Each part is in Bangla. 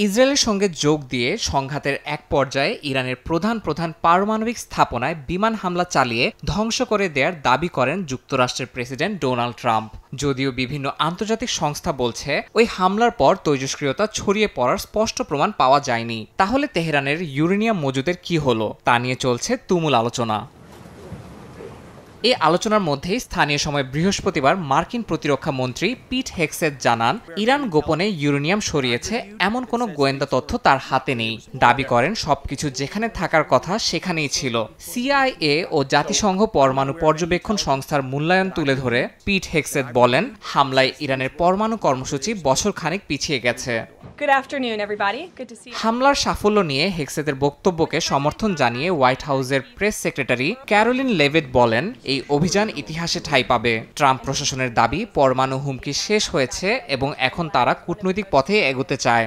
ইসরায়েলের সঙ্গে যোগ দিয়ে সংঘাতের এক পর্যায়ে ইরানের প্রধান পারমাণবিক স্থাপনায় বিমান হামলা চালিয়ে ধ্বংস করে দেওয়ার দাবি করেন যুক্তরাষ্ট্রের প্রেসিডেন্ট ডোনাল্ড ট্রাম্প। যদিও বিভিন্ন আন্তর্জাতিক সংস্থা বলছে ওই হামলার পর তেজস্ক্রিয়তা ছড়িয়ে পড়ার স্পষ্ট প্রমাণ পাওয়া যায়নি। তাহলে তেহরানের ইউরেনিয়াম মজুদের কি হলো তা নিয়ে চলছে তুমুল আলোচনা। এই আলোচনার মধ্যেই স্থানীয় সময় বৃহস্পতিবার মার্কিন প্রতিরক্ষা মন্ত্রী পিট হেগসেথ জানান, ইরান গোপনে ইউরেনিয়াম সরিয়েছে এমন কোনো গোয়েন্দা তথ্য তার হাতে নেই। দাবি করেন সবকিছু যেখানে থাকার কথা সেখানেই ছিল। সিআইএ ও জাতিসংঘ পরমাণু পর্যবেক্ষণ সংস্থার মূল্যায়ন তুলে ধরে পিট হেগসেথ বলেন, হামলায় ইরানের পরমাণু কর্মসূচি বছর খানেক পিছিয়ে গেছে। হামলার সাফল্য নিয়ে হেগসেথের বক্তব্যকে সমর্থন জানিয়ে হোয়াইট হাউসের প্রেস সেক্রেটারি ক্যারোলিন লেভিট বলেন, এই অভিযান ইতিহাসে ঠাঁই পাবে। ট্রাম্প প্রশাসনের দাবি, পরমাণু হুমকি শেষ হয়েছে এবং এখন তারা কূটনৈতিক পথে এগোতে চায়।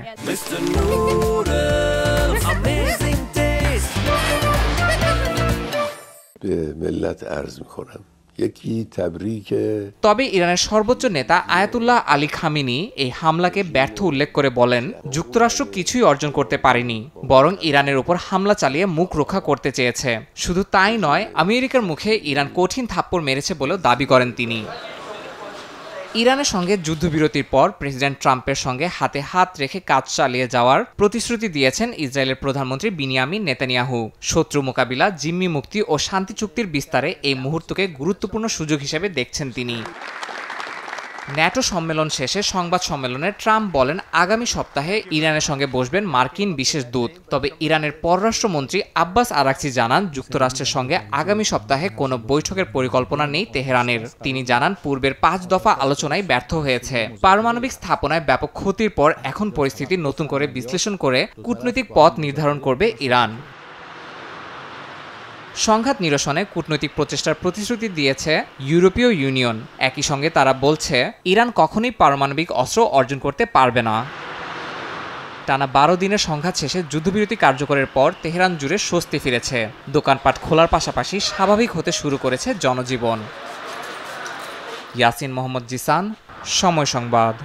তবে ইরানের সর্বোচ্চ নেতা আয়াতুল্লাহ আলী খামেনি এই হামলাকে ব্যর্থ উল্লেখ করে বলেন, যুক্তরাষ্ট্র কিছুই অর্জন করতে পারেনি, বরং ইরানের উপর হামলা চালিয়ে মুখ রক্ষা করতে চেয়েছে। শুধু তাই নয়, আমেরিকার মুখে ইরান কঠিন থাপ্পড় মেরেছে বলেও দাবি করেন তিনি। ইরানের সঙ্গে যুদ্ধবিরতির পর প্রেসিডেন্ট ট্রাম্পের সঙ্গে হাতে হাত রেখে কাজ চালিয়ে যাওয়ার প্রতিশ্রুতি দিয়েছেন ইসরায়েলের প্রধানমন্ত্রী বিনিয়ামিন নেতানিয়াহু। শত্রু মোকাবিলা, জিম্মি মুক্তি ও শান্তি চুক্তির বিস্তারে এই মুহূর্তকে গুরুত্বপূর্ণ সুযোগ হিসেবে দেখছেন তিনি। ন্যাটো সম্মেলন শেষে সংবাদ সম্মেলনে ট্রাম্প বলেন, আগামী সপ্তাহে ইরানের সঙ্গে বসবেন মার্কিন বিশেষ দূত। তবে ইরানের পররাষ্ট্রমন্ত্রী আব্বাস আরাকচি জানান, যুক্তরাষ্ট্রের সঙ্গে আগামী সপ্তাহে কোনো বৈঠকের পরিকল্পনা নেই তেহরানের। তিনি জানান, পূর্বের 5 দফা আলোচনায় ব্যর্থ হয়েছে। পারমাণবিক স্থাপনায় ব্যাপক ক্ষতির পর এখন পরিস্থিতি নতুন করে বিশ্লেষণ করে কূটনৈতিক পথ নির্ধারণ করবে ইরান। সংঘাত নিরসনে কূটনৈতিক প্রচেষ্টার প্রতিশ্রুতি দিয়েছে ইউরোপীয় ইউনিয়ন। একই সঙ্গে তারা বলছে, ইরান কখনোই পারমাণবিক অস্ত্র অর্জন করতে পারবে না। টানা 12 দিনের সংঘাত শেষে যুদ্ধবিরতি কার্যকরের পর তেহরান জুড়ে স্বস্তি ফিরেছে। দোকানপাট খোলার পাশাপাশি স্বাভাবিক হতে শুরু করেছে জনজীবন। ইয়াসিন মোহাম্মদ জিসান, সময় সংবাদ।